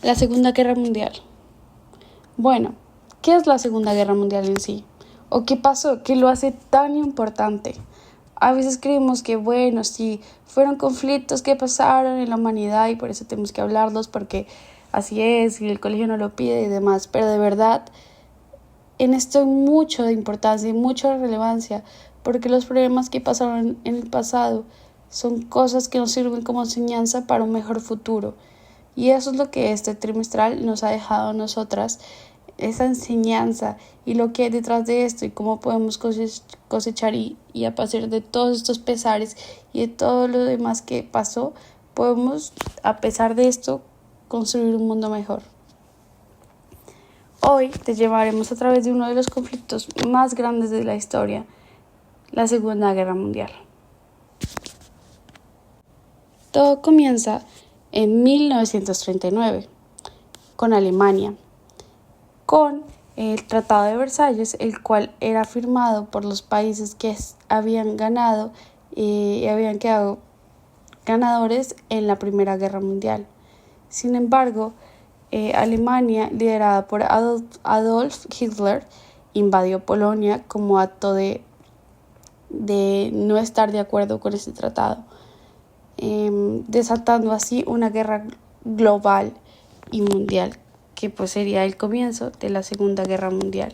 La Segunda Guerra Mundial. Bueno, ¿qué es la Segunda Guerra Mundial en sí? ¿O qué pasó? ¿Qué lo hace tan importante? A veces creemos que, bueno, sí, fueron conflictos que pasaron en la humanidad y por eso tenemos que hablarlos porque así es y el colegio no lo pide y demás, pero de verdad en esto hay mucho de importancia y mucha relevancia porque los problemas que pasaron en el pasado son cosas que nos sirven como enseñanza para un mejor futuro. Y eso es lo que este trimestral nos ha dejado a nosotras, esa enseñanza y lo que hay detrás de esto y cómo podemos cosechar y a partir de todos estos pesares y de todo lo demás que pasó, podemos, a pesar de esto, construir un mundo mejor. Hoy te llevaremos a través de uno de los conflictos más grandes de la historia, la Segunda Guerra Mundial. Todo comienza en 1939 con Alemania, con el Tratado de Versalles, el cual era firmado por los países que habían ganado y habían quedado ganadores en la Primera Guerra Mundial. Sin embargo, Alemania, liderada por Adolf Hitler, invadió Polonia como acto de no estar de acuerdo con este tratado, desatando así una guerra global y mundial, que pues sería el comienzo de la Segunda Guerra Mundial.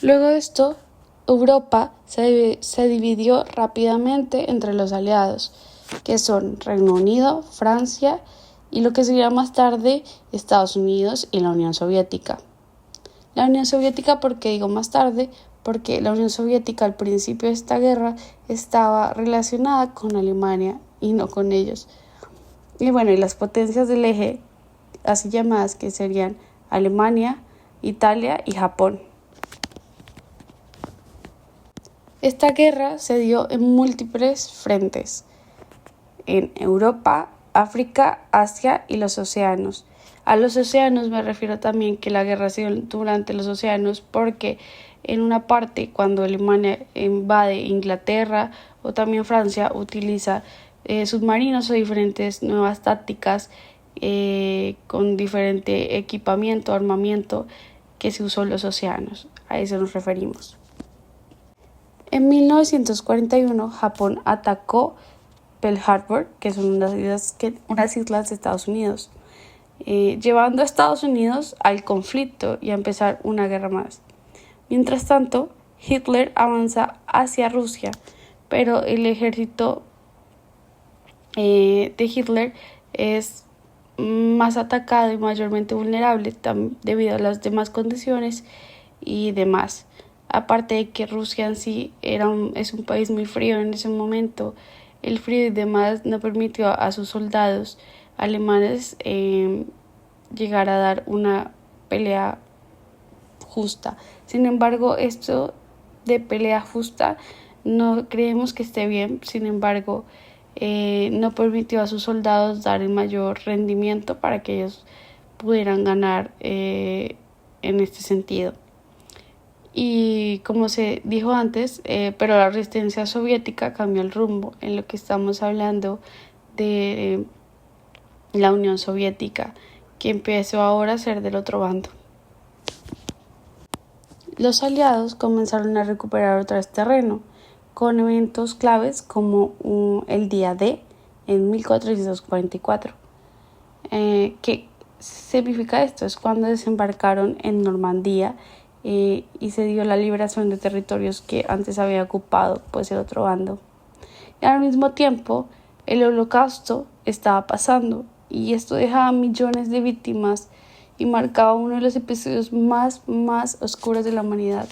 Luego de esto, Europa se dividió rápidamente entre los aliados, que son Reino Unido, Francia y lo que sería más tarde Estados Unidos y la Unión Soviética. La Unión Soviética, ¿por qué digo más tarde? Porque la Unión Soviética al principio de esta guerra estaba relacionada con Alemania y no con ellos. Y bueno, y las potencias del eje, así llamadas, que serían Alemania, Italia y Japón. Esta guerra se dio en múltiples frentes, en Europa, África, Asia y los océanos. A los océanos me refiero también que la guerra se dio durante los océanos porque en una parte cuando Alemania invade Inglaterra o también Francia utiliza submarinos o diferentes nuevas tácticas con diferente equipamiento, armamento que se usó en los océanos. A eso nos referimos. En 1941 Japón atacó Pearl Harbor, que son unas islas de Estados Unidos, llevando a Estados Unidos al conflicto y a empezar una guerra más. Mientras tanto, Hitler avanza hacia Rusia, pero el ejército de Hitler es más atacado y mayormente vulnerable debido a las demás condiciones y demás. Aparte de que Rusia en sí es un país muy frío en ese momento, el frío y demás no permitió a sus soldados alemanes llegar a dar una pelea justa. Sin embargo, esto de pelea justa no creemos que esté bien. Sin embargo, no permitió a sus soldados dar el mayor rendimiento para que ellos pudieran ganar en este sentido. Y como se dijo antes, pero la resistencia soviética cambió el rumbo en lo que estamos hablando de la Unión Soviética, que empezó ahora a ser del otro bando. Los aliados comenzaron a recuperar otra vez terreno, con eventos claves como el Día D en 1444. ¿Qué significa esto? Es cuando desembarcaron en Normandía y se dio la liberación de territorios que antes había ocupado pues el otro bando. Y al mismo tiempo, el Holocausto estaba pasando y esto dejaba millones de víctimas y marcaba uno de los episodios más oscuros de la humanidad.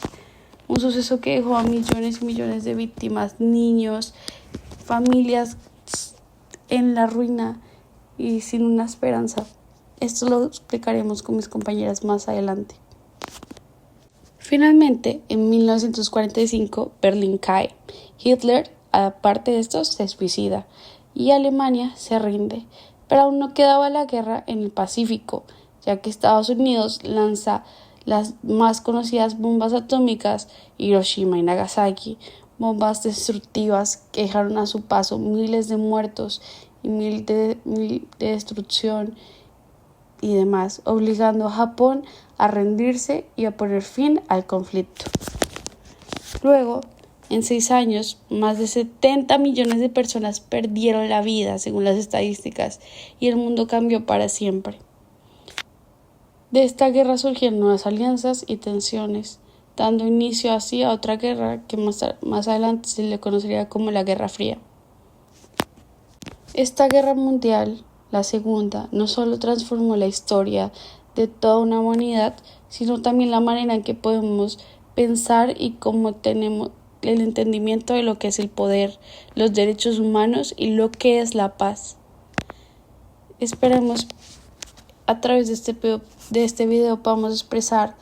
Un suceso que dejó a millones y millones de víctimas, niños, familias en la ruina y sin una esperanza. Esto lo explicaremos con mis compañeras más adelante. Finalmente, en 1945, Berlín cae. Hitler, aparte de esto, se suicida y Alemania se rinde. Pero aún no quedaba la guerra en el Pacífico, ya que Estados Unidos lanza las más conocidas bombas atómicas, Hiroshima y Nagasaki, bombas destructivas que dejaron a su paso miles de muertos y mil de destrucción y demás, obligando a Japón a rendirse y a poner fin al conflicto. Luego, en 6 años, más de 70 millones de personas perdieron la vida, según las estadísticas, y el mundo cambió para siempre. De esta guerra surgieron nuevas alianzas y tensiones, dando inicio así a otra guerra que más adelante se le conocería como la Guerra Fría. Esta guerra mundial, la segunda, no solo transformó la historia de toda una humanidad, sino también la manera en que podemos pensar y cómo tenemos el entendimiento de lo que es el poder, los derechos humanos y lo que es la paz. Esperemos a través de este video podamos expresar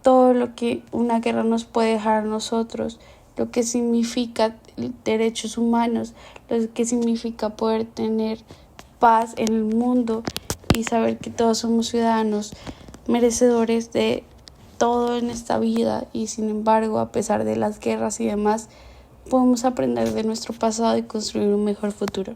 todo lo que una guerra nos puede dejar a nosotros, lo que significa derechos humanos, lo que significa poder tener paz en el mundo y saber que todos somos ciudadanos merecedores de todo en esta vida, y sin embargo, a pesar de las guerras y demás, podemos aprender de nuestro pasado y construir un mejor futuro.